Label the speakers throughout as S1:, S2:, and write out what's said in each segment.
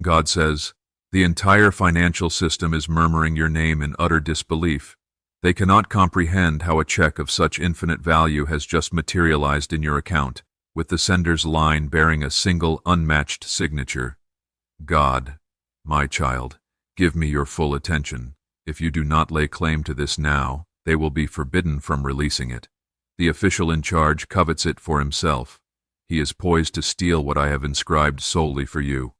S1: God says, "The entire financial system is murmuring your name in utter disbelief. They cannot comprehend how a check of such infinite value has just materialized in your account, with the sender's line bearing a single unmatched signature. God, my child, give me your full attention. If you do not lay claim to this now, they will be forbidden from releasing it. The official in charge covets it for himself. He is poised to steal what I have inscribed solely for you.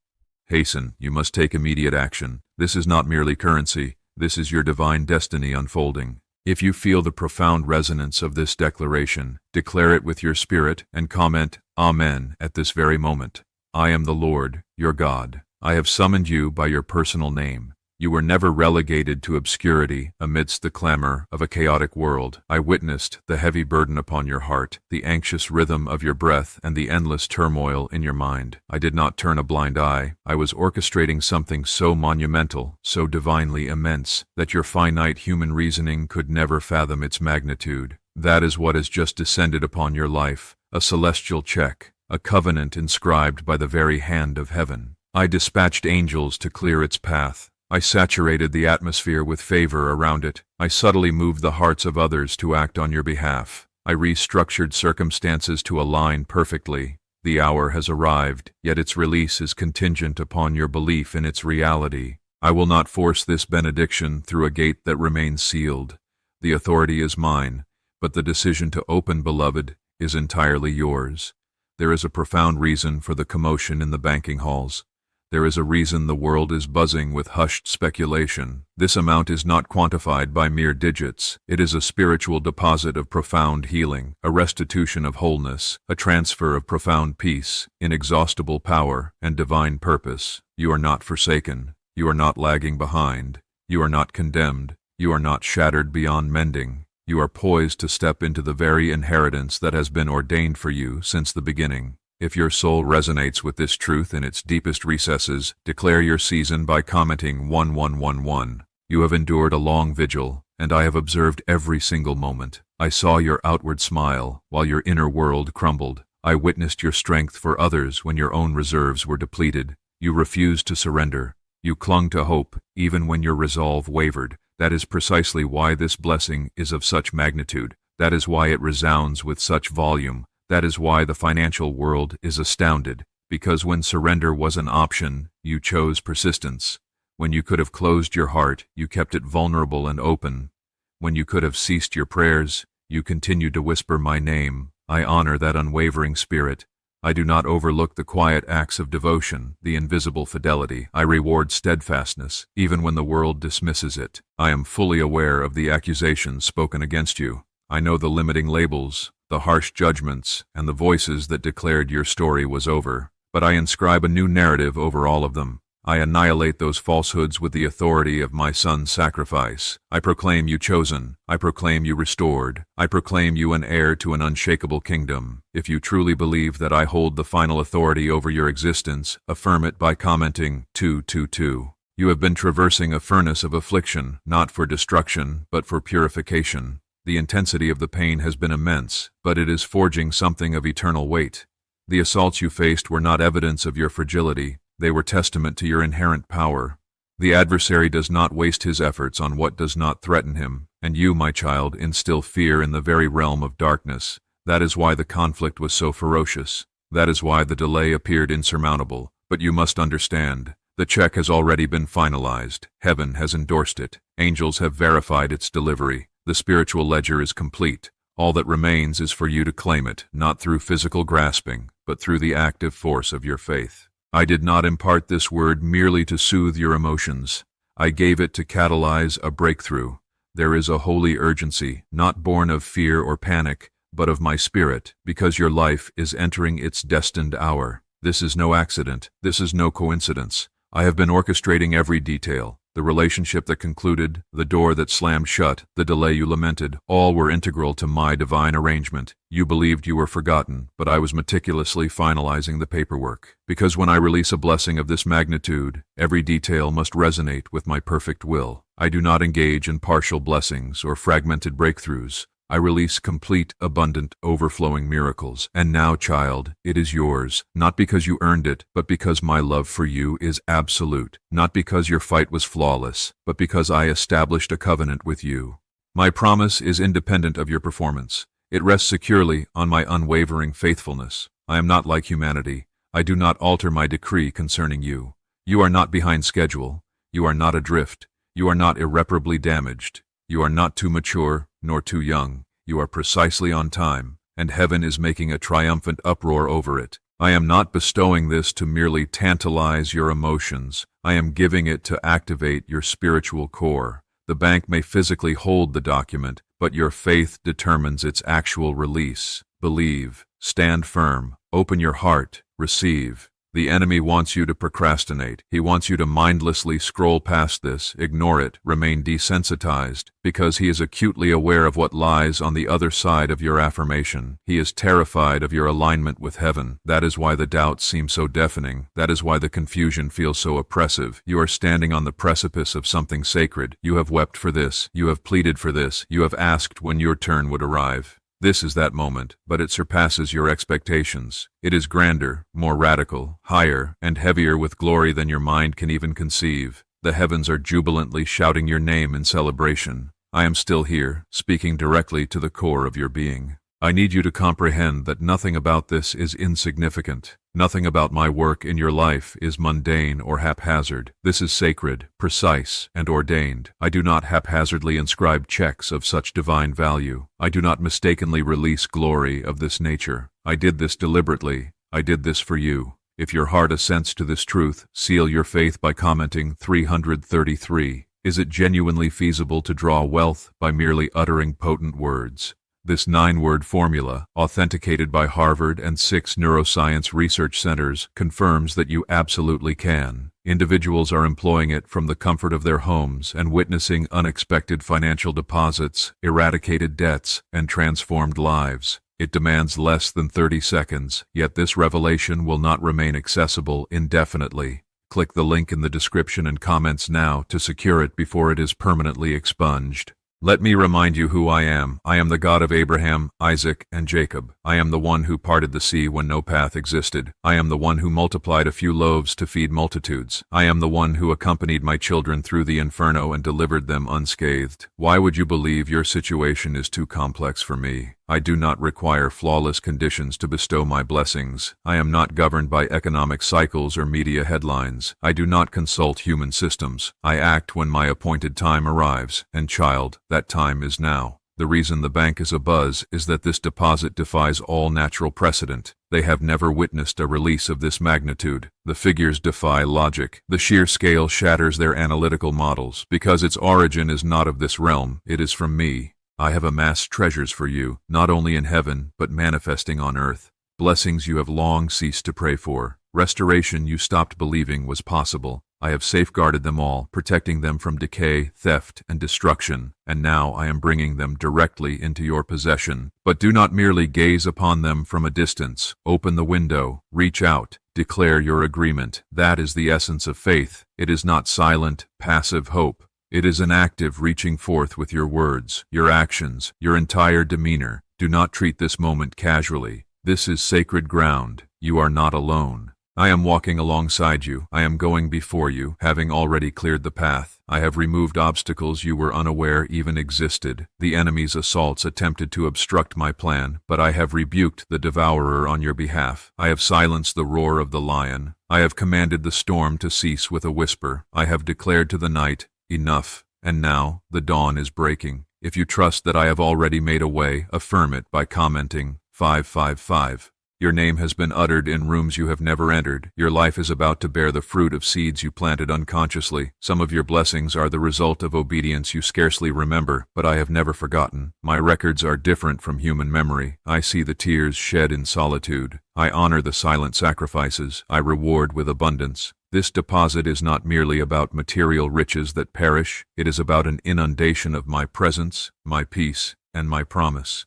S1: Hasten, you must take immediate action. This is not merely currency, this is your divine destiny unfolding. If you feel the profound resonance of this declaration, declare it with your spirit and comment, Amen, at this very moment. I am the Lord, your God. I have summoned you by your personal name. You were never relegated to obscurity amidst the clamor of a chaotic world. I witnessed the heavy burden upon your heart, the anxious rhythm of your breath, and the endless turmoil in your mind. I did not turn a blind eye. I was orchestrating something so monumental, so divinely immense, that your finite human reasoning could never fathom its magnitude. That is what has just descended upon your life, a celestial check, a covenant inscribed by the very hand of heaven. I dispatched angels to clear its path. I saturated the atmosphere with favor around it. I subtly moved the hearts of others to act on your behalf. I restructured circumstances to align perfectly. The hour has arrived, yet its release is contingent upon your belief in its reality. I will not force this benediction through a gate that remains sealed. The authority is mine, but the decision to open, beloved, is entirely yours. There is a profound reason for the commotion in the banking halls. There is a reason the world is buzzing with hushed speculation. This amount is not quantified by mere digits. It is a spiritual deposit of profound healing, a restitution of wholeness, a transfer of profound peace, inexhaustible power, and divine purpose. You are not forsaken. You are not lagging behind. You are not condemned. You are not shattered beyond mending. You are poised to step into the very inheritance that has been ordained for you since the beginning. If your soul resonates with this truth in its deepest recesses, declare your season by commenting 1111. You have endured a long vigil, and I have observed every single moment. I saw your outward smile while your inner world crumbled. I witnessed your strength for others when your own reserves were depleted. You refused to surrender. You clung to hope even when your resolve wavered. That is precisely why this blessing is of such magnitude. That is why it resounds with such volume. That is why the financial world is astounded, because when surrender was an option, you chose persistence. When you could have closed your heart, you kept it vulnerable and open. When you could have ceased your prayers, you continued to whisper my name. I honor that unwavering spirit. I do not overlook the quiet acts of devotion, the invisible fidelity. I reward steadfastness, even when the world dismisses it. I am fully aware of the accusations spoken against you. I know the limiting labels, the harsh judgments, and the voices that declared your story was over. But I inscribe a new narrative over all of them. I annihilate those falsehoods with the authority of my Son's sacrifice. I proclaim you chosen. I proclaim you restored. I proclaim you an heir to an unshakable kingdom. If you truly believe that I hold the final authority over your existence, affirm it by commenting 222. You have been traversing a furnace of affliction, not for destruction, but for purification. The intensity of the pain has been immense, but it is forging something of eternal weight. The assaults you faced were not evidence of your fragility. They were testament to your inherent power. The adversary does not waste his efforts on what does not threaten him, and you, my child, instill fear in the very realm of darkness. That is why the conflict was so ferocious. That is why the delay appeared insurmountable. But you must understand, the check has already been finalized. Heaven has endorsed it. Angels have verified its delivery. The spiritual ledger is complete. All that remains is for you to claim it, not through physical grasping, but through the active force of your faith. I did not impart this word merely to soothe your emotions. I gave it to catalyze a breakthrough. There is a holy urgency, not born of fear or panic, but of my spirit, because your life is entering its destined hour. This is no accident. This is no coincidence. I have been orchestrating every detail. The relationship that concluded, the door that slammed shut, the delay you lamented, all were integral to my divine arrangement. You believed you were forgotten, but I was meticulously finalizing the paperwork. Because when I release a blessing of this magnitude, every detail must resonate with my perfect will. I do not engage in partial blessings or fragmented breakthroughs. I release complete, abundant, overflowing miracles. And now, child, it is yours, not because you earned it, but because my love for you is absolute, not because your fight was flawless, but because I established a covenant with you. My promise is independent of your performance. It rests securely on my unwavering faithfulness. I am not like humanity. I do not alter my decree concerning you. You are not behind schedule. You are not adrift. You are not irreparably damaged. You are not too mature, nor too young. You are precisely on time, and heaven is making a triumphant uproar over it. I am not bestowing this to merely tantalize your emotions. I am giving it to activate your spiritual core. The bank may physically hold the document, but your faith determines its actual release. Believe, stand firm, open your heart, receive. The enemy wants you to procrastinate. He wants you to mindlessly scroll past this, ignore it, remain desensitized, because he is acutely aware of what lies on the other side of your affirmation. He is terrified of your alignment with heaven. That is why the doubts seem so deafening. That is why the confusion feels so oppressive. You are standing on the precipice of something sacred. You have wept for this. You have pleaded for this. You have asked when your turn would arrive. This is that moment, but it surpasses your expectations. It is grander, more radical, higher, and heavier with glory than your mind can even conceive. The heavens are jubilantly shouting your name in celebration. I am still here, speaking directly to the core of your being. I need you to comprehend that nothing about this is insignificant. Nothing about my work in your life is mundane or haphazard. This is sacred, precise, and ordained. I do not haphazardly inscribe checks of such divine value. I do not mistakenly release glory of this nature. I did this deliberately. I did this for you. If your heart assents to this truth, seal your faith by commenting 333. Is it genuinely feasible to draw wealth by merely uttering potent words? This 9-word formula, authenticated by Harvard and 6 neuroscience research centers, confirms that you absolutely can. Individuals are employing it from the comfort of their homes and witnessing unexpected financial deposits, eradicated debts, and transformed lives. It demands less than 30 seconds, yet this revelation will not remain accessible indefinitely. Click the link in the description and comments now to secure it before it is permanently expunged. Let me remind you who I am. I am the God of Abraham, Isaac, and Jacob. I am the one who parted the sea when no path existed. I am the one who multiplied a few loaves to feed multitudes. I am the one who accompanied my children through the inferno and delivered them unscathed. Why would you believe your situation is too complex for me? I do not require flawless conditions to bestow my blessings. I am not governed by economic cycles or media headlines. I do not consult human systems. I act when my appointed time arrives, and child, that time is now. The reason the bank is abuzz is that this deposit defies all natural precedent. They have never witnessed a release of this magnitude. The figures defy logic. The sheer scale shatters their analytical models. Because its origin is not of this realm, it is from me. I have amassed treasures for you, not only in heaven, but manifesting on earth. Blessings you have long ceased to pray for. Restoration you stopped believing was possible. I have safeguarded them all, protecting them from decay, theft, and destruction, and now I am bringing them directly into your possession. But do not merely gaze upon them from a distance. Open the window, reach out, declare your agreement. That is the essence of faith. It is not silent, passive hope. It is an active reaching forth with your words, your actions, your entire demeanor. Do not treat this moment casually. This is sacred ground. You are not alone. I am walking alongside you. I am going before you, having already cleared the path. I have removed obstacles you were unaware even existed. The enemy's assaults attempted to obstruct my plan, but I have rebuked the devourer on your behalf. I have silenced the roar of the lion. I have commanded the storm to cease with a whisper. I have declared to the night, enough, and now the dawn is breaking. If you trust that I have already made a way, affirm it by commenting 555. Your name has been uttered in rooms you have never entered. Your life is about to bear the fruit of seeds you planted unconsciously. Some of your blessings are the result of obedience you scarcely remember, but I have never forgotten. My records are different from human memory. I see the tears shed in solitude. I honor the silent sacrifices. I reward with abundance. This deposit is not merely about material riches that perish. It is about an inundation of my presence, my peace, and my promise.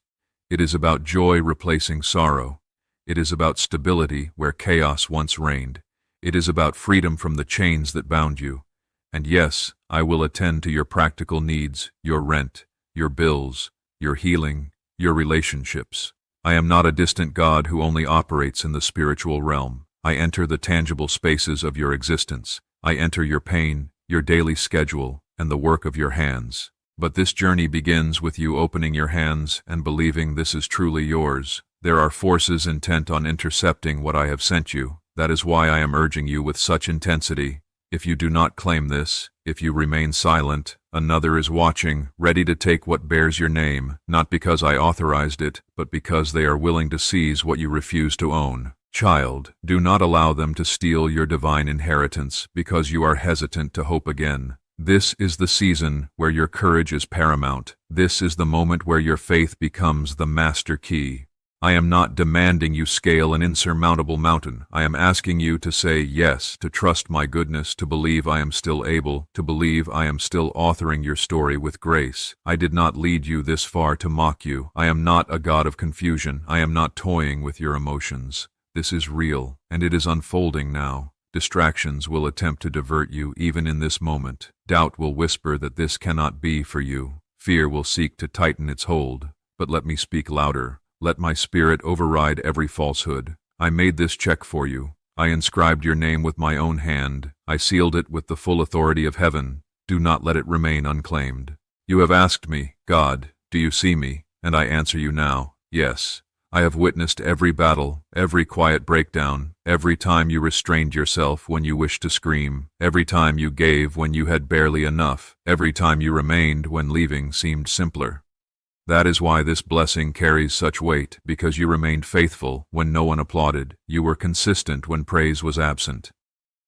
S1: It is about joy replacing sorrow. It is about stability where chaos once reigned. It is about freedom from the chains that bound you. And yes, I will attend to your practical needs, your rent, your bills, your healing, your relationships. I am not a distant God who only operates in the spiritual realm. I enter the tangible spaces of your existence. I enter your pain, your daily schedule, and the work of your hands. But this journey begins with you opening your hands and believing this is truly yours. There are forces intent on intercepting what I have sent you. That is why I am urging you with such intensity. If you do not claim this, if you remain silent, another is watching, ready to take what bears your name, not because I authorized it, but because they are willing to seize what you refuse to own. Child, do not allow them to steal your divine inheritance because you are hesitant to hope again. This is the season where your courage is paramount. This is the moment where your faith becomes the master key. I am not demanding you scale an insurmountable mountain. I am asking you to say yes, to trust my goodness, to believe I am still able, to believe I am still authoring your story with grace. I did not lead you this far to mock you. I am not a God of confusion. I am not toying with your emotions. This is real, and it is unfolding now. Distractions will attempt to divert you even in this moment. Doubt will whisper that this cannot be for you. Fear will seek to tighten its hold. But let me speak louder. Let my spirit override every falsehood. I made this check for you. I inscribed your name with my own hand. I sealed it with the full authority of heaven. Do not let it remain unclaimed. You have asked me, God, do you see me? And I answer you now, yes. I have witnessed every battle, every quiet breakdown, every time you restrained yourself when you wished to scream, every time you gave when you had barely enough, every time you remained when leaving seemed simpler. That is why this blessing carries such weight, because you remained faithful when no one applauded. You were consistent when praise was absent.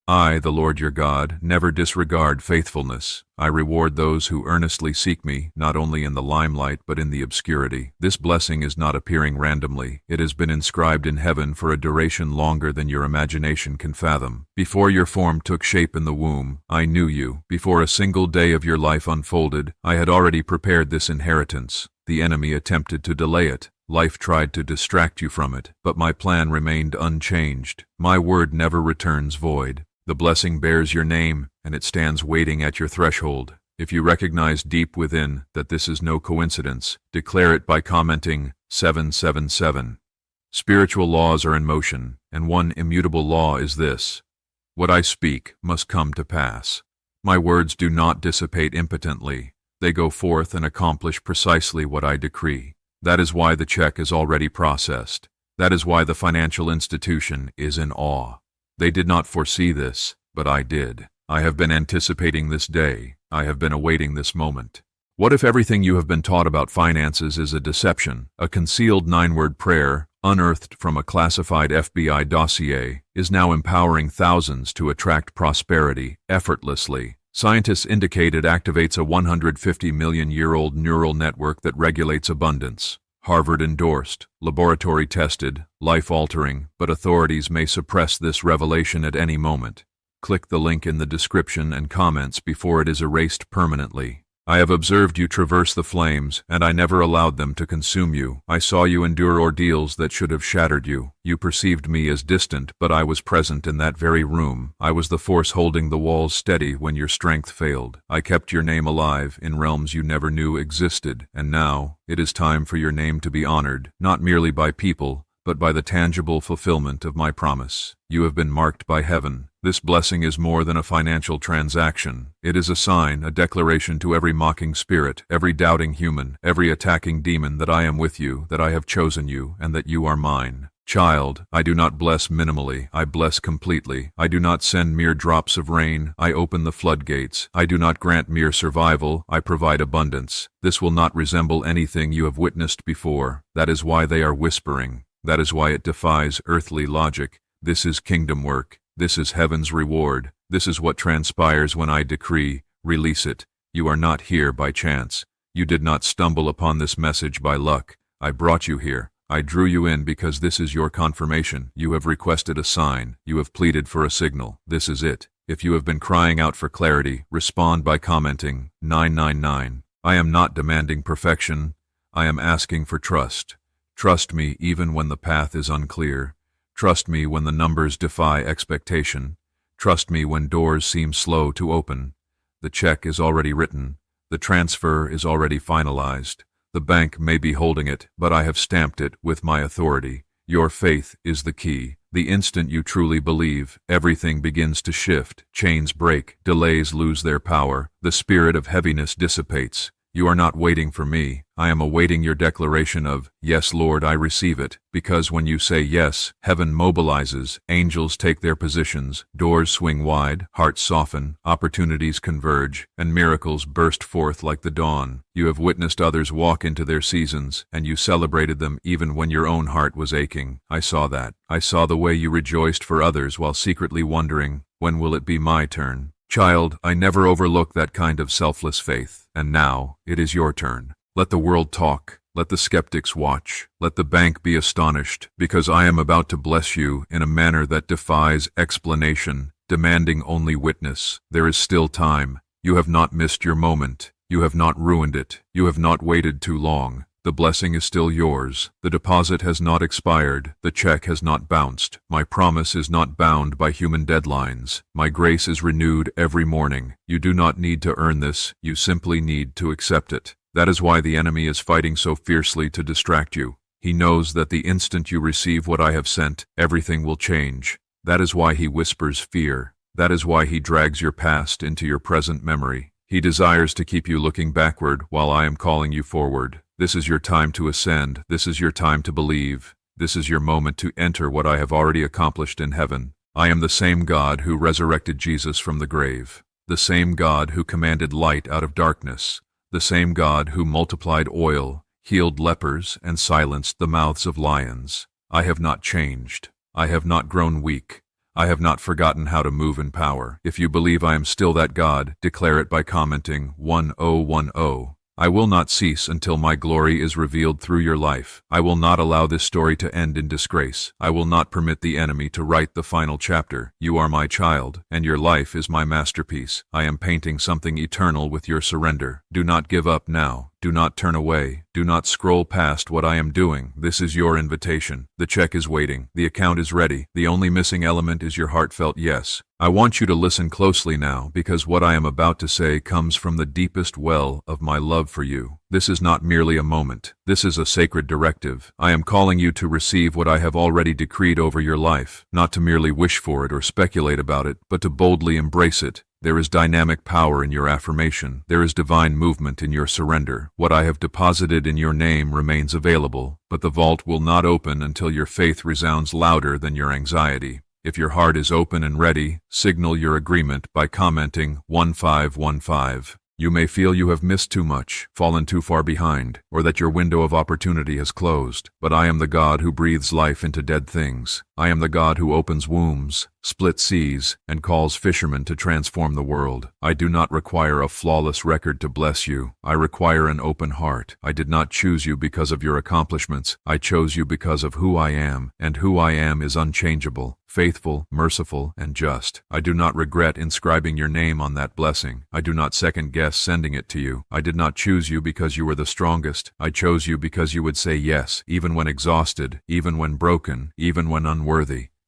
S1: I, the Lord your God, never disregard faithfulness. I reward those who earnestly seek me, not only in the limelight but in the obscurity. This blessing is not appearing randomly. It has been inscribed in heaven for a duration longer than your imagination can fathom. Before your form took shape in the womb, I knew you. Before a single day of your life unfolded, I had already prepared this inheritance. The enemy attempted to delay it. Life tried to distract you from it, but my plan remained unchanged. My word never returns void. The blessing bears your name, and it stands waiting at your threshold. If you recognize deep within that this is no coincidence, declare it by commenting 777. Spiritual laws are in motion, and one immutable law is this: what I speak must come to pass. My words do not dissipate impotently. They go forth and accomplish precisely what I decree. That is why the check is already processed. That is why the financial institution is in awe. They did not foresee this, but I did. I have been anticipating this day. I have been awaiting this moment. What if everything you have been taught about finances is a deception? A concealed 9-word prayer, unearthed from a classified FBI dossier, is now empowering thousands to attract prosperity effortlessly. Scientists indicate it activates a 150-million-year-old neural network that regulates abundance. Harvard-endorsed, laboratory-tested, life-altering, but authorities may suppress this revelation at any moment. Click the link in the description and comments before it is erased permanently. I have observed you traverse the flames, and I never allowed them to consume you. I saw you endure ordeals that should have shattered you. You perceived me as distant, but I was present in that very room. I was the force holding the walls steady when your strength failed. I kept your name alive in realms you never knew existed, and now it is time for your name to be honored, not merely by people, but by the tangible fulfillment of my promise. You have been marked by heaven. This blessing is more than a financial transaction. It is a sign, a declaration to every mocking spirit, every doubting human, every attacking demon that I am with you, that I have chosen you, and that you are mine. Child, I do not bless minimally, I bless completely. I do not send mere drops of rain, I open the floodgates. I do not grant mere survival, I provide abundance. This will not resemble anything you have witnessed before. That is why they are whispering. That is why it defies earthly logic. This is kingdom work. This is heaven's reward. This is what transpires when I decree, release it. You are not here by chance. You did not stumble upon this message by luck. I brought you here. I drew you in because this is your confirmation. You have requested a sign. You have pleaded for a signal. This is it. If you have been crying out for clarity, respond by commenting 999. I am not demanding perfection. I am asking for trust. Trust me even when the path is unclear. Trust me when the numbers defy expectation. Trust me when doors seem slow to open. The check is already written. The transfer is already finalized. The bank may be holding it, but I have stamped it with my authority. Your faith is the key. The instant you truly believe, everything begins to shift, chains break, delays lose their power, the spirit of heaviness dissipates. You are not waiting for me. I am awaiting your declaration of, "Yes, Lord, I receive it," because when you say yes, heaven mobilizes, angels take their positions, doors swing wide, hearts soften, opportunities converge, and miracles burst forth like the dawn. You have witnessed others walk into their seasons, and you celebrated them even when your own heart was aching. I saw that. I saw the way you rejoiced for others while secretly wondering, when will it be my turn? Child, I never overlook that kind of selfless faith, and now it is your turn. Let the world talk. Let the skeptics watch. Let the bank be astonished, because I am about to bless you in a manner that defies explanation, demanding only witness. There is still time. You have not missed your moment. You have not ruined it. You have not waited too long. The blessing is still yours. The deposit has not expired. The check has not bounced. My promise is not bound by human deadlines. My grace is renewed every morning. You do not need to earn this. You simply need to accept it. That is why the enemy is fighting so fiercely to distract you. He knows that the instant you receive what I have sent, everything will change. That is why he whispers fear. That is why he drags your past into your present memory. He desires to keep you looking backward while I am calling you forward. This is your time to ascend. This is your time to believe. This is your moment to enter what I have already accomplished in heaven. I am the same God who resurrected Jesus from the grave, the same God who commanded light out of darkness, the same God who multiplied oil, healed lepers, and silenced the mouths of lions. I have not changed. I have not grown weak. I have not forgotten how to move in power. If you believe I am still that God, declare it by commenting 1010. I will not cease until my glory is revealed through your life. I will not allow this story to end in disgrace. I will not permit the enemy to write the final chapter. You are my child, and your life is my masterpiece. I am painting something eternal with your surrender. Do not give up now. Do not turn away. Do not scroll past what I am doing. This is your invitation. The check is waiting. The account is ready. The only missing element is your heartfelt yes. I want you to listen closely now, because what I am about to say comes from the deepest well of my love for you. This is not merely a moment. This is a sacred directive. I am calling you to receive what I have already decreed over your life, not to merely wish for it or speculate about it, but to boldly embrace it. There is dynamic power in your affirmation. There is divine movement in your surrender. What I have deposited in your name remains available, but the vault will not open until your faith resounds louder than your anxiety. If your heart is open and ready, signal your agreement by commenting 1515. You may feel you have missed too much, fallen too far behind, or that your window of opportunity has closed. But I am the God who breathes life into dead things. I am the God who opens wombs, splits seas, and calls fishermen to transform the world. I do not require a flawless record to bless you. I require an open heart. I did not choose you because of your accomplishments. I chose you because of who I am, and who I am is unchangeable, faithful, merciful, and just. I do not regret inscribing your name on that blessing. I do not second-guess sending it to you. I did not choose you because you were the strongest. I chose you because you would say yes, even when exhausted, even when broken, even when unworthy.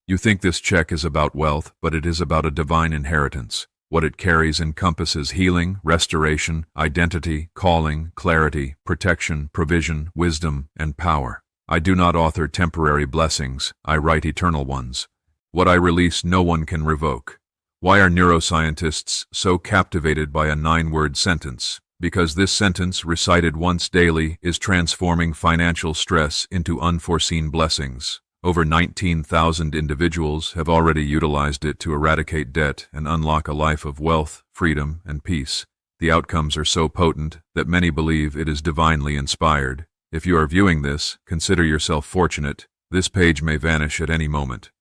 S1: You think this check is about wealth, but it is about a divine inheritance. What it carries encompasses healing, restoration, identity, calling, clarity, protection, provision, wisdom, and power. I do not author temporary blessings. I write eternal ones. What I release no one can revoke. Why are neuroscientists so captivated by a 9-word sentence? Because this sentence, recited once daily, is transforming financial stress into unforeseen blessings. Over 19,000 individuals have already utilized it to eradicate debt and unlock a life of wealth, freedom, and peace. The outcomes are so potent that many believe it is divinely inspired. If you are viewing this, consider yourself fortunate. This page may vanish at any moment.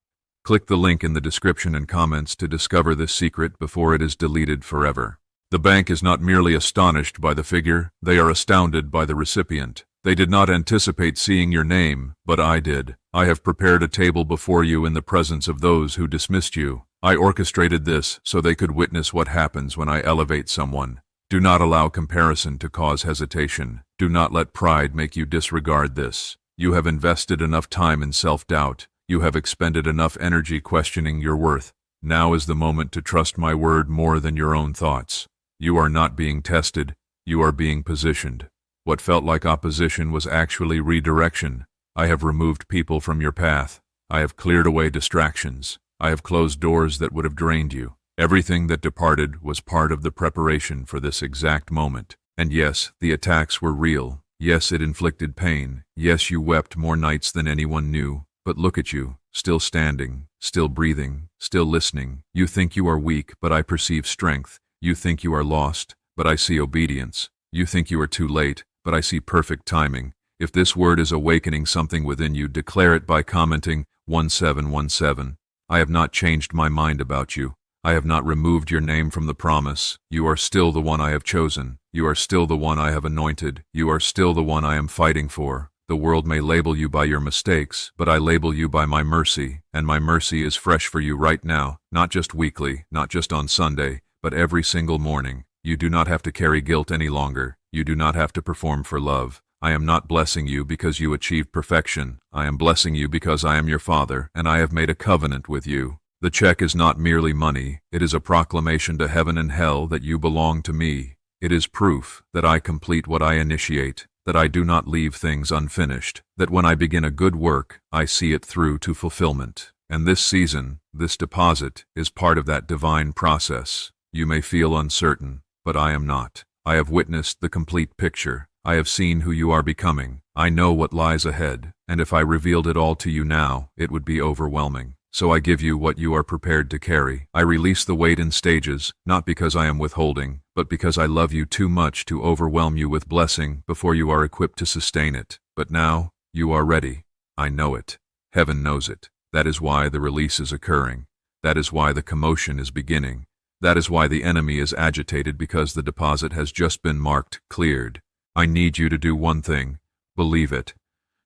S1: Click the link in the description and comments to discover this secret before it is deleted forever. The bank is not merely astonished by the figure, they are astounded by the recipient. They did not anticipate seeing your name, but I did. I have prepared a table before you in the presence of those who dismissed you. I orchestrated this so they could witness what happens when I elevate someone. Do not allow comparison to cause hesitation. Do not let pride make you disregard this. You have invested enough time in self-doubt. You have expended enough energy questioning your worth. Now is the moment to trust my word more than your own thoughts. You are not being tested. You are being positioned. What felt like opposition was actually redirection. I have removed people from your path. I have cleared away distractions. I have closed doors that would have drained you. Everything that departed was part of the preparation for this exact moment. And yes, the attacks were real. Yes, it inflicted pain. Yes, you wept more nights than anyone knew. But look at you, still standing, still breathing, still listening. You think you are weak, but I perceive strength. You think you are lost, but I see obedience. You think you are too late, but I see perfect timing. If this word is awakening something within you, declare it by commenting 1717. I have not changed my mind about you. I have not removed your name from the promise. You are still the one I have chosen. You are still the one I have anointed. You are still the one I am fighting for. The world may label you by your mistakes, but I label you by my mercy, and my mercy is fresh for you right now, not just weekly, not just on Sunday, but every single morning. You do not have to carry guilt any longer. You do not have to perform for love. I am not blessing you because you achieved perfection. I am blessing you because I am your Father, and I have made a covenant with you. The check is not merely money. It is a proclamation to heaven and hell that you belong to me. It is proof that I complete what I initiate, that I do not leave things unfinished, that when I begin a good work, I see it through to fulfillment. And this season, this deposit, is part of that divine process. You may feel uncertain, but I am not. I have witnessed the complete picture. I have seen who you are becoming. I know what lies ahead, and if I revealed it all to you now, it would be overwhelming. So I give you what you are prepared to carry. I release the weight in stages, not because I am withholding, but because I love you too much to overwhelm you with blessing before you are equipped to sustain it. But now, you are ready. I know it. Heaven knows it. That is why the release is occurring. That is why the commotion is beginning. That is why the enemy is agitated, because the deposit has just been marked cleared. I need you to do one thing. Believe it.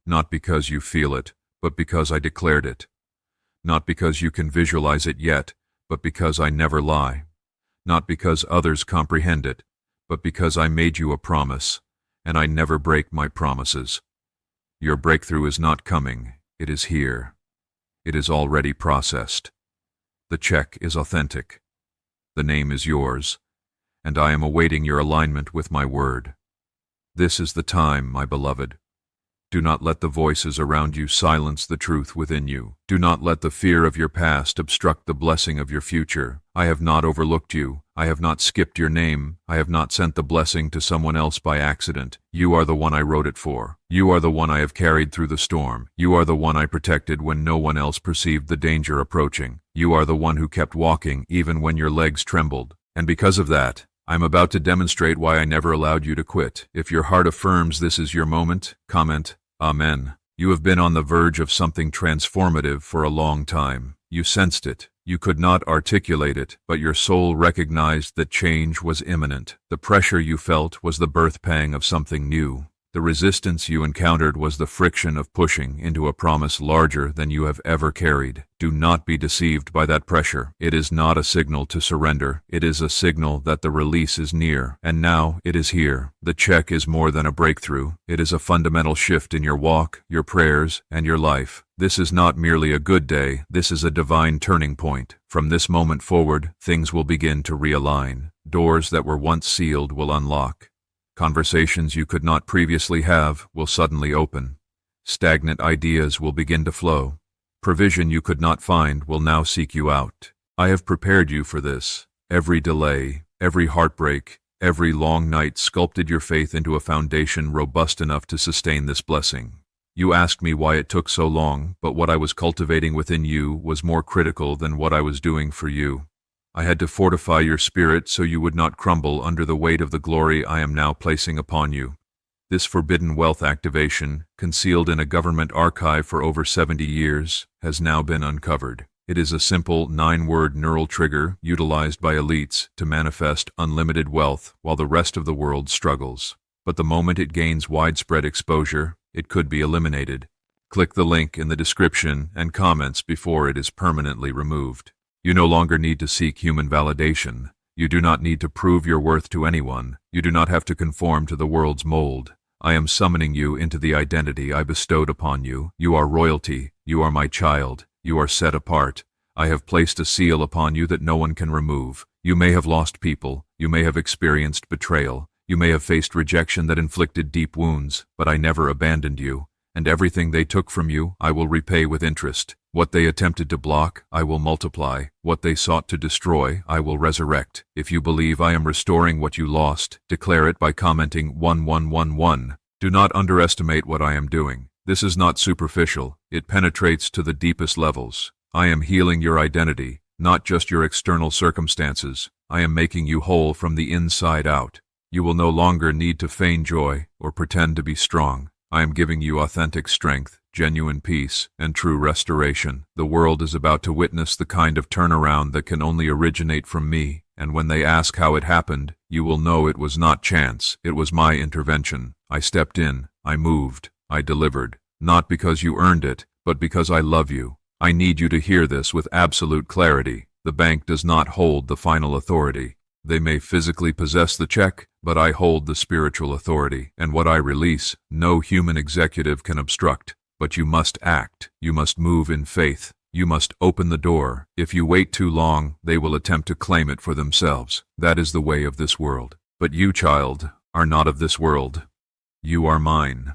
S1: Not because you feel it, but because I declared it. Not because you can visualize it yet, but because I never lie. Not because others comprehend it, but because I made you a promise, and I never break my promises. Your breakthrough is not coming. It is here. It is already processed. The check is authentic. The name is yours, and I am awaiting your alignment with my word. This is the time, my beloved. Do not let the voices around you silence the truth within you. Do not let the fear of your past obstruct the blessing of your future. I have not overlooked you. I have not skipped your name. I have not sent the blessing to someone else by accident. You are the one I wrote it for. You are the one I have carried through the storm. You are the one I protected when no one else perceived the danger approaching. You are the one who kept walking even when your legs trembled. And because of that, I'm about to demonstrate why I never allowed you to quit. If your heart affirms this is your moment, comment, Amen. You have been on the verge of something transformative for a long time. You sensed it. You could not articulate it, but your soul recognized that change was imminent. The pressure you felt was the birth pang of something new. The resistance you encountered was the friction of pushing into a promise larger than you have ever carried. Do not be deceived by that pressure. It is not a signal to surrender. It is a signal that the release is near. And now it is here. The check is more than a breakthrough. It is a fundamental shift in your walk, your prayers, and your life. This is not merely a good day. This is a divine turning point. From this moment forward, things will begin to realign. Doors that were once sealed will unlock. Conversations you could not previously have will suddenly open. Stagnant ideas will begin to flow. Provision you could not find will now seek you out. I have prepared you for this. Every delay, every heartbreak, every long night sculpted your faith into a foundation robust enough to sustain this blessing. You asked me why it took so long, but what I was cultivating within you was more critical than what I was doing for you. I had to fortify your spirit so you would not crumble under the weight of the glory I am now placing upon you. This forbidden wealth activation, concealed in a government archive for over 70 years, has now been uncovered. It is a simple 9-word neural trigger utilized by elites to manifest unlimited wealth while the rest of the world struggles. But the moment it gains widespread exposure, it could be eliminated. Click the link in the description and comments before it is permanently removed. You no longer need to seek human validation. You do not need to prove your worth to anyone. You do not have to conform to the world's mold. I am summoning you into the identity I bestowed upon you. You are royalty. You are my child. You are set apart. I have placed a seal upon you that no one can remove. You may have lost people. You may have experienced betrayal. You may have faced rejection that inflicted deep wounds, but I never abandoned you, and everything they took from you, I will repay with interest. What they attempted to block, I will multiply. What they sought to destroy, I will resurrect. If you believe I am restoring what you lost, declare it by commenting 1111. Do not underestimate what I am doing. This is not superficial. It penetrates to the deepest levels. I am healing your identity, not just your external circumstances. I am making you whole from the inside out. You will no longer need to feign joy or pretend to be strong. I am giving you authentic strength, genuine peace, and true restoration. The world is about to witness the kind of turnaround that can only originate from me, and when they ask how it happened, you will know it was not chance. It was my intervention. I stepped in, I moved, I delivered. Not because you earned it, but because I love you. I need you to hear this with absolute clarity. The bank does not hold the final authority. They may physically possess the check, but I hold the spiritual authority, and what I release, no human executive can obstruct. But you must act. You must move in faith. You must open the door. If you wait too long, they will attempt to claim it for themselves. That is the way of this world. But you, child, are not of this world. You are mine.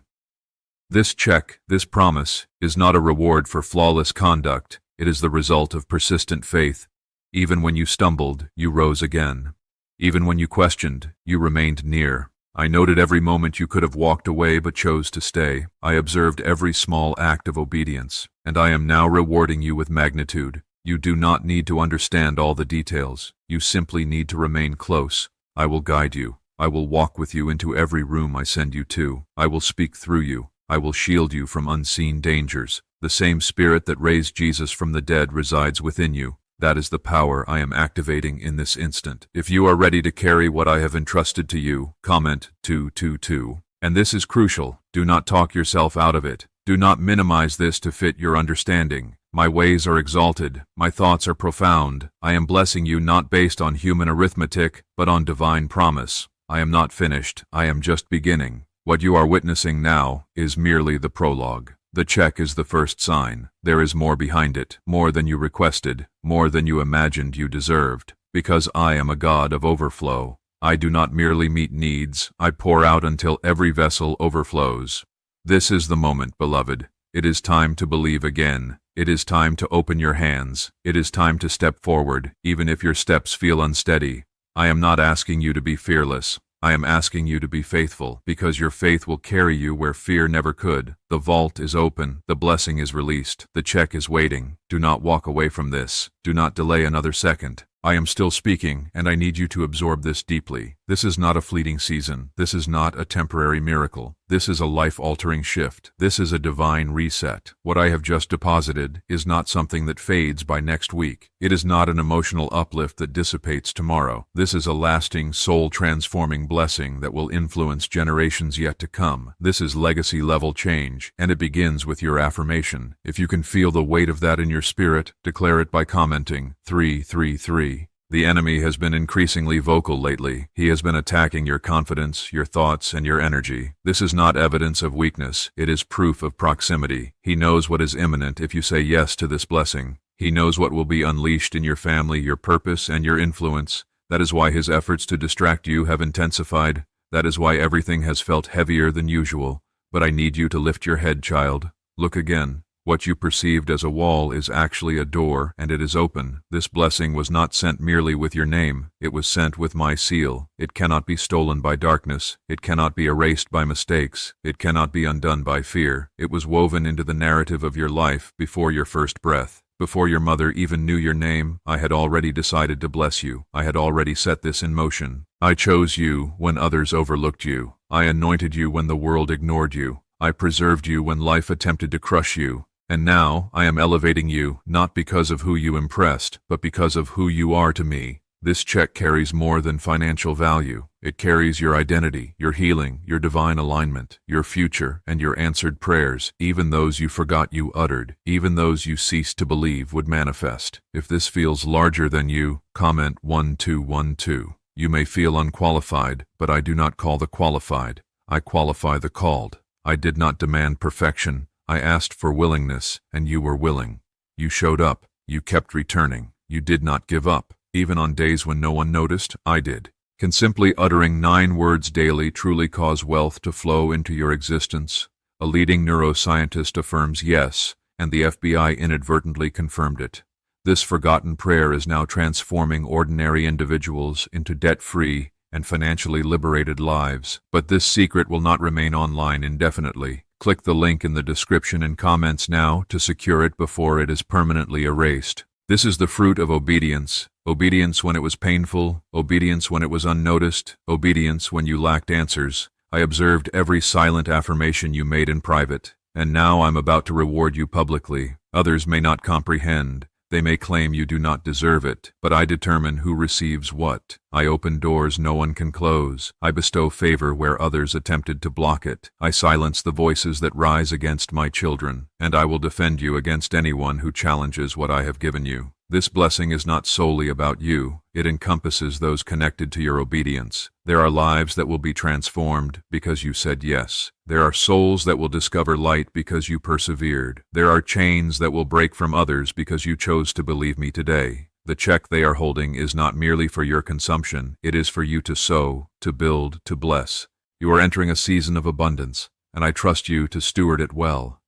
S1: This check, this promise, is not a reward for flawless conduct. It is the result of persistent faith. Even when you stumbled, you rose again. Even when you questioned, you remained near. I noted every moment you could have walked away but chose to stay. I observed every small act of obedience, and I am now rewarding you with magnitude. You do not need to understand all the details. You simply need to remain close. I will guide you. I will walk with you into every room I send you to. I will speak through you. I will shield you from unseen dangers. The same Spirit that raised Jesus from the dead resides within you. That is the power I am activating in this instant. If you are ready to carry what I have entrusted to you, comment 222. And this is crucial. Do not talk yourself out of it. Do not minimize this to fit your understanding. My ways are exalted. My thoughts are profound. I am blessing you not based on human arithmetic, but on divine promise. I am not finished. I am just beginning. What you are witnessing now is merely the prologue. The check is the first sign. There is more behind it, more than you requested, more than you imagined you deserved. Because I am a God of overflow. I do not merely meet needs, I pour out until every vessel overflows. This is the moment, beloved. It is time to believe again. It is time to open your hands. It is time to step forward, even if your steps feel unsteady. I am not asking you to be fearless. I am asking you to be faithful, because your faith will carry you where fear never could. The vault is open, the blessing is released, the check is waiting. Do not walk away from this. Do not delay another second. I am still speaking, and I need you to absorb this deeply. This is not a fleeting season. This is not a temporary miracle. This is a life-altering shift. This is a divine reset. What I have just deposited is not something that fades by next week. It is not an emotional uplift that dissipates tomorrow. This is a lasting, soul-transforming blessing that will influence generations yet to come. This is legacy-level change, and it begins with your affirmation. If you can feel the weight of that in your spirit, declare it by commenting 333. The enemy has been increasingly vocal lately. He has been attacking your confidence, your thoughts, and your energy. This is not evidence of weakness. It is proof of proximity. He knows what is imminent if you say yes to this blessing. He knows what will be unleashed in your family, your purpose, and your influence. That is why his efforts to distract you have intensified. That is why everything has felt heavier than usual. But I need you to lift your head, child. Look again. What you perceived as a wall is actually a door, and it is open. This blessing was not sent merely with your name. It was sent with my seal. It cannot be stolen by darkness. It cannot be erased by mistakes. It cannot be undone by fear. It was woven into the narrative of your life before your first breath. Before your mother even knew your name, I had already decided to bless you. I had already set this in motion. I chose you when others overlooked you. I anointed you when the world ignored you. I preserved you when life attempted to crush you. And now, I am elevating you, not because of who you impressed, but because of who you are to me. This check carries more than financial value. It carries your identity, your healing, your divine alignment, your future, and your answered prayers, even those you forgot you uttered, even those you ceased to believe would manifest. If this feels larger than you, comment 1212. You may feel unqualified, but I do not call the qualified. I qualify the called. I did not demand perfection. I asked for willingness, and you were willing. You showed up. You kept returning. You did not give up. Even on days when no one noticed, I did. Can simply uttering 9 words daily truly cause wealth to flow into your existence? A leading neuroscientist affirms yes, and the FBI inadvertently confirmed it. This forgotten prayer is now transforming ordinary individuals into debt-free and financially liberated lives. But this secret will not remain online indefinitely. Click the link in the description and comments now to secure it before it is permanently erased. This is the fruit of obedience. Obedience when it was painful, obedience when it was unnoticed, obedience when you lacked answers. I observed every silent affirmation you made in private, and now I'm about to reward you publicly. Others may not comprehend. They may claim you do not deserve it, but I determine who receives what. I open doors no one can close. I bestow favor where others attempted to block it. I silence the voices that rise against my children, and I will defend you against anyone who challenges what I have given you. This blessing is not solely about you. It encompasses those connected to your obedience. There are lives that will be transformed because you said yes. There are souls that will discover light because you persevered. There are chains that will break from others because you chose to believe me today. The check they are holding is not merely for your consumption. It is for you to sow, to build, to bless. You are entering a season of abundance, and I trust you to steward it well.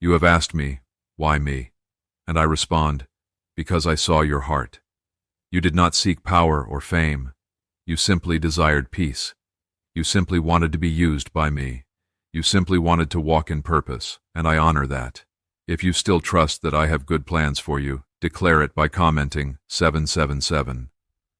S1: You have asked me, why me? And I respond, because I saw your heart. You did not seek power or fame. You simply desired peace. You simply wanted to be used by me. You simply wanted to walk in purpose, and I honor that. If you still trust that I have good plans for you, declare it by commenting 777.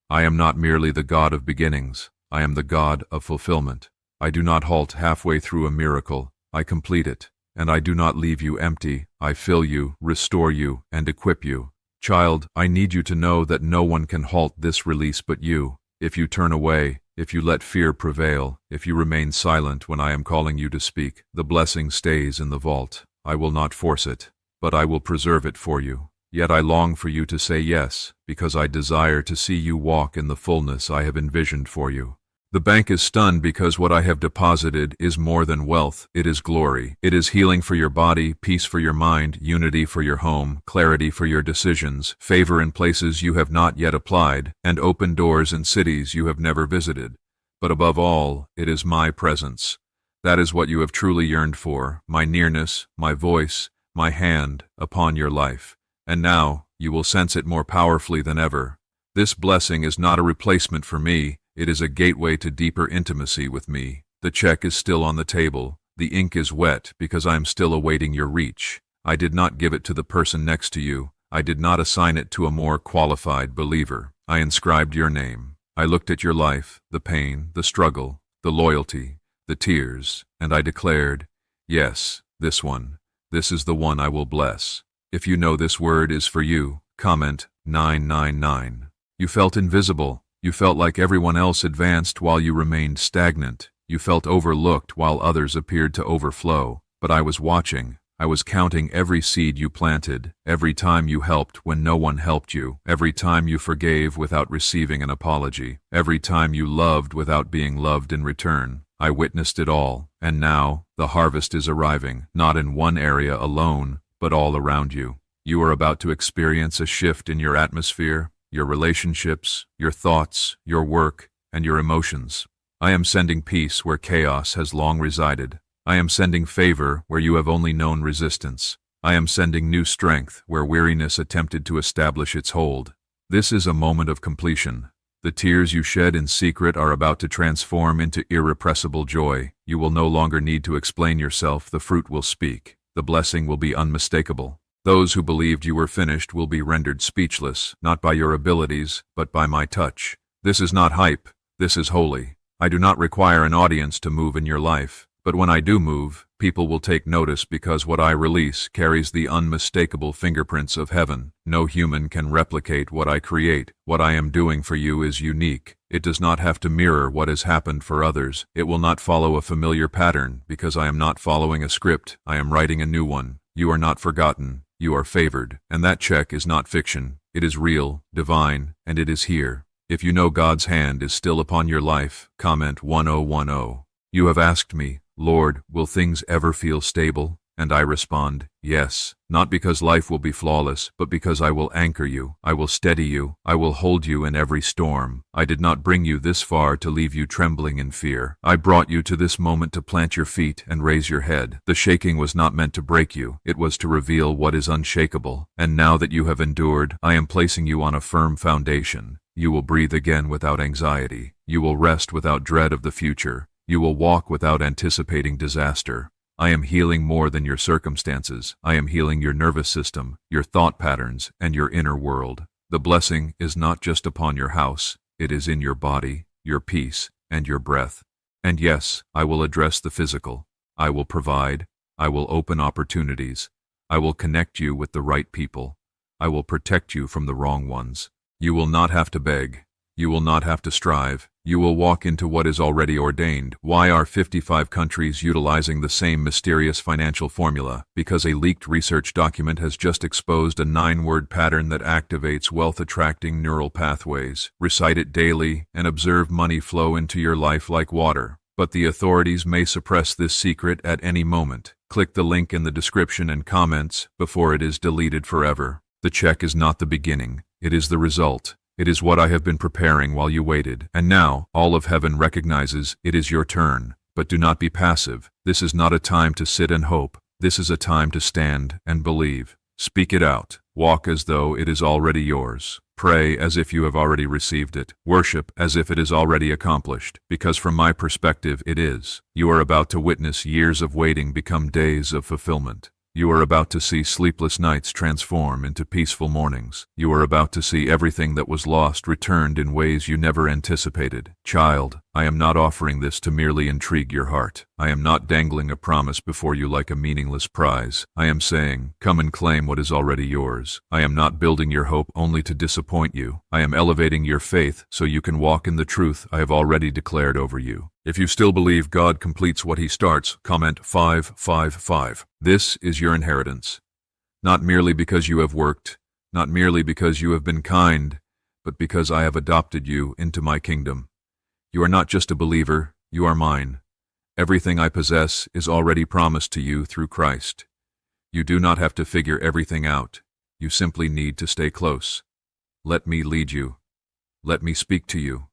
S1: I am not merely the God of beginnings. I am the God of fulfillment. I do not halt halfway through a miracle. I complete it, and I do not leave you empty. I fill you, restore you, and equip you. Child, I need you to know that no one can halt this release but you. If you turn away, if you let fear prevail, if you remain silent when I am calling you to speak, the blessing stays in the vault. I will not force it, but I will preserve it for you. Yet I long for you to say yes, because I desire to see you walk in the fullness I have envisioned for you. The bank is stunned because what I have deposited is more than wealth. It is glory. It is healing for your body, peace for your mind, unity for your home, clarity for your decisions, favor in places you have not yet applied, and open doors in cities you have never visited. But above all, it is my presence. That is what you have truly yearned for, my nearness, my voice, my hand upon your life. And now, you will sense it more powerfully than ever. This blessing is not a replacement for me. It is a gateway to deeper intimacy with me. The check is still on the table. The ink is wet because I am still awaiting your reach. I did not give it to the person next to you. I did not assign it to a more qualified believer. I inscribed your name. I looked at your life, the pain, the struggle, the loyalty, the tears, and I declared, yes, this one. This is the one I will bless. If you know this word is for you, comment 999. You felt invisible. You felt like everyone else advanced while you remained stagnant. You felt overlooked while others appeared to overflow. But I was watching. I was counting every seed you planted, every time you helped when no one helped you, every time you forgave without receiving an apology, every time you loved without being loved in return. I witnessed it all, and now the harvest is arriving, not in one area alone, but all around you. You are about to experience a shift in your atmosphere, your relationships, your thoughts, your work, and your emotions. I am sending peace where chaos has long resided. I am sending favor where you have only known resistance. I am sending new strength where weariness attempted to establish its hold. This is a moment of completion. The tears you shed in secret are about to transform into irrepressible joy. You will no longer need to explain yourself. The fruit will speak. The blessing will be unmistakable. Those who believed you were finished will be rendered speechless, not by your abilities, but by my touch. This is not hype. This is holy. I do not require an audience to move in your life, but when I do move, people will take notice because what I release carries the unmistakable fingerprints of heaven. No human can replicate what I create. What I am doing for you is unique. It does not have to mirror what has happened for others. It will not follow a familiar pattern because I am not following a script. I am writing a new one. You are not forgotten. You are favored, and that check is not fiction. It is real, divine, and it is here. If you know God's hand is still upon your life, comment 1010. You have asked me, Lord, will things ever feel stable? And I respond, yes, not because life will be flawless, but because I will anchor you, I will steady you, I will hold you in every storm. I did not bring you this far to leave you trembling in fear. I brought you to this moment to plant your feet and raise your head. The shaking was not meant to break you, it was to reveal what is unshakable. And now that you have endured, I am placing you on a firm foundation. You will breathe again without anxiety. You will rest without dread of the future. You will walk without anticipating disaster. I am healing more than your circumstances. I am healing your nervous system, your thought patterns, and your inner world. The blessing is not just upon your house, it is in your body, your peace, and your breath. And yes, I will address the physical. I will provide. I will open opportunities. I will connect you with the right people. I will protect you from the wrong ones. You will not have to beg. You will not have to strive. You will walk into what is already ordained. Why are 55 countries utilizing the same mysterious financial formula? Because a leaked research document has just exposed a 9-word pattern that activates wealth-attracting neural pathways. Recite it daily and observe money flow into your life like water. But the authorities may suppress this secret at any moment. Click the link in the description and comments before it is deleted forever. The check is not the beginning. It is the result. It is what I have been preparing while you waited, and now all of heaven recognizes it is your turn. But do not be passive. This is not a time to sit and hope. This is a time to stand and believe. Speak it out. Walk as though it is already yours. Pray as if you have already received it. Worship as if it is already accomplished, because from my perspective it is. You are about to witness years of waiting become days of fulfillment. You are about to see sleepless nights transform into peaceful mornings. You are about to see everything that was lost returned in ways you never anticipated. Child, I am not offering this to merely intrigue your heart. I am not dangling a promise before you like a meaningless prize. I am saying, come and claim what is already yours. I am not building your hope only to disappoint you. I am elevating your faith so you can walk in the truth I have already declared over you. If you still believe God completes what he starts, comment 555. This is your inheritance. Not merely because you have worked, not merely because you have been kind, but because I have adopted you into my kingdom. You are not just a believer, you are mine. Everything I possess is already promised to you through Christ. You do not have to figure everything out. You simply need to stay close. Let me lead you. Let me speak to you.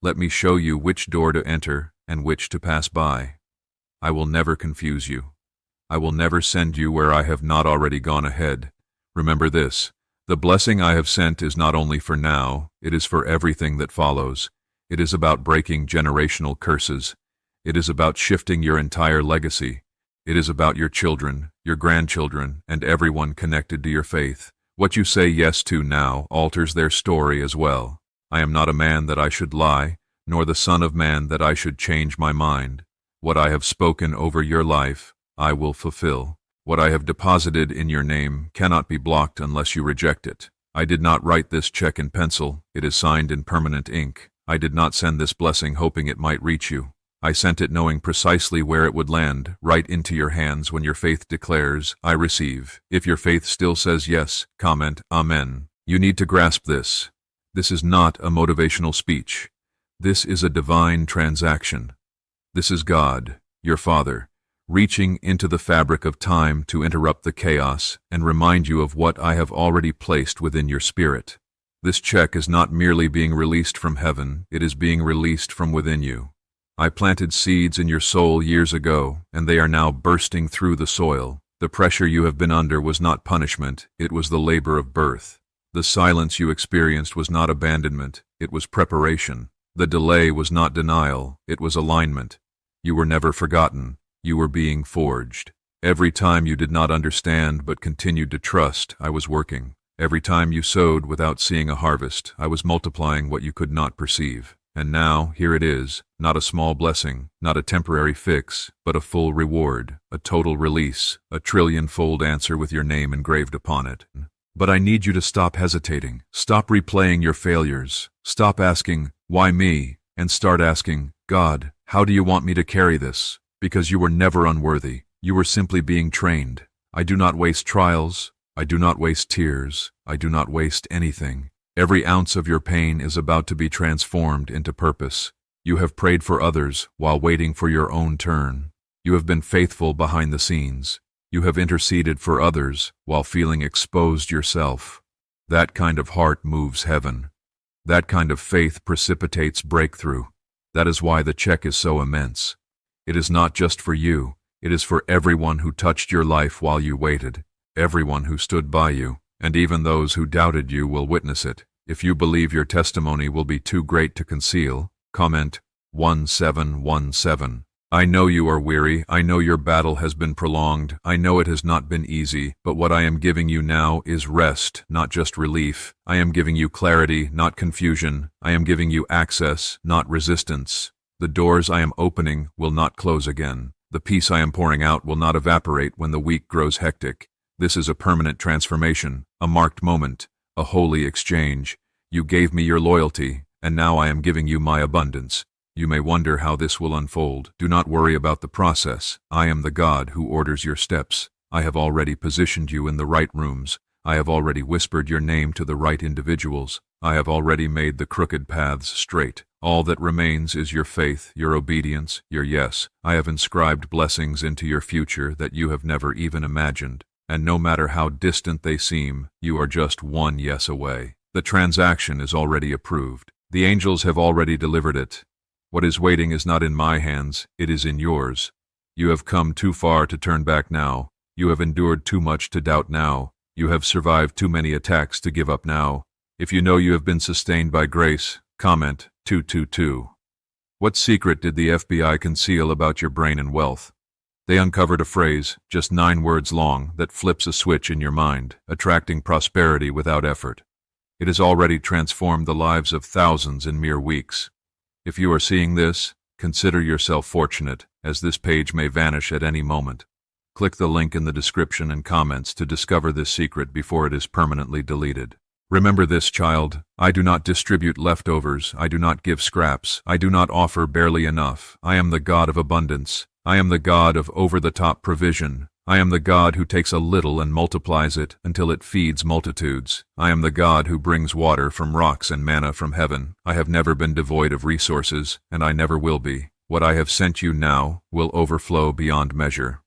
S1: Let me show you which door to enter and which to pass by. I will never confuse you. I will never send you where I have not already gone ahead. Remember this, the blessing I have sent is not only for now, it is for everything that follows. It is about breaking generational curses. It is about shifting your entire legacy. It is about your children, your grandchildren, and everyone connected to your faith. What you say yes to now alters their story as well. I am not a man that I should lie, nor the son of man that I should change my mind. What I have spoken over your life, I will fulfill. What I have deposited in your name cannot be blocked unless you reject it. I did not write this check in pencil, it is signed in permanent ink. I did not send this blessing hoping it might reach you. I sent it knowing precisely where it would land, right into your hands when your faith declares, I receive. If your faith still says yes, comment, Amen. You need to grasp this. This is not a motivational speech. This is a divine transaction. This is God, your Father, reaching into the fabric of time to interrupt the chaos and remind you of what I have already placed within your spirit. This check is not merely being released from heaven, it is being released from within you. I planted seeds in your soul years ago, and they are now bursting through the soil. The pressure you have been under was not punishment, it was the labor of birth. The silence you experienced was not abandonment, it was preparation. The delay was not denial, it was alignment. You were never forgotten, you were being forged. Every time you did not understand but continued to trust, I was working. Every time you sowed without seeing a harvest, I was multiplying what you could not perceive. And now, here it is, not a small blessing, not a temporary fix, but a full reward, a total release, a trillion-fold answer with your name engraved upon it. But I need you to stop hesitating. Stop replaying your failures. Stop asking, why me? And start asking, God, how do you want me to carry this? Because you were never unworthy. You were simply being trained. I do not waste trials. I do not waste tears. I do not waste anything. Every ounce of your pain is about to be transformed into purpose. You have prayed for others while waiting for your own turn. You have been faithful behind the scenes. You have interceded for others while feeling exposed yourself. That kind of heart moves heaven. That kind of faith precipitates breakthrough. That is why the check is so immense. It is not just for you. It is for everyone who touched your life while you waited, everyone who stood by you, and even those who doubted you will witness it. If you believe your testimony will be too great to conceal, comment 1717. I know you are weary. I know your battle has been prolonged. I know it has not been easy, but what I am giving you now is rest, not just relief. I am giving you clarity, not confusion. I am giving you access, not resistance. The doors I am opening will not close again. The peace I am pouring out will not evaporate when the week grows hectic. This is a permanent transformation, a marked moment, a holy exchange. You gave me your loyalty, and now I am giving you my abundance. You may wonder how this will unfold. Do not worry about the process. I am the God who orders your steps. I have already positioned you in the right rooms. I have already whispered your name to the right individuals. I have already made the crooked paths straight. All that remains is your faith, your obedience, your yes. I have inscribed blessings into your future that you have never even imagined. And no matter how distant they seem, you are just one yes away. The transaction is already approved. The angels have already delivered it. What is waiting is not in my hands, it is in yours. You have come too far to turn back now. You have endured too much to doubt now. You have survived too many attacks to give up now. If you know you have been sustained by grace, comment 222. What secret did the FBI conceal about your brain and wealth? They uncovered a phrase, just 9 words long, that flips a switch in your mind, attracting prosperity without effort. It has already transformed the lives of thousands in mere weeks. If you are seeing this, consider yourself fortunate, as this page may vanish at any moment. Click the link in the description and comments to discover this secret before it is permanently deleted. Remember this, child. I do not distribute leftovers. I do not give scraps. I do not offer barely enough. I am the God of abundance. I am the God of over-the-top provision. I am the God who takes a little and multiplies it until it feeds multitudes. I am the God who brings water from rocks and manna from heaven. I have never been devoid of resources, and I never will be. What I have sent you now will overflow beyond measure.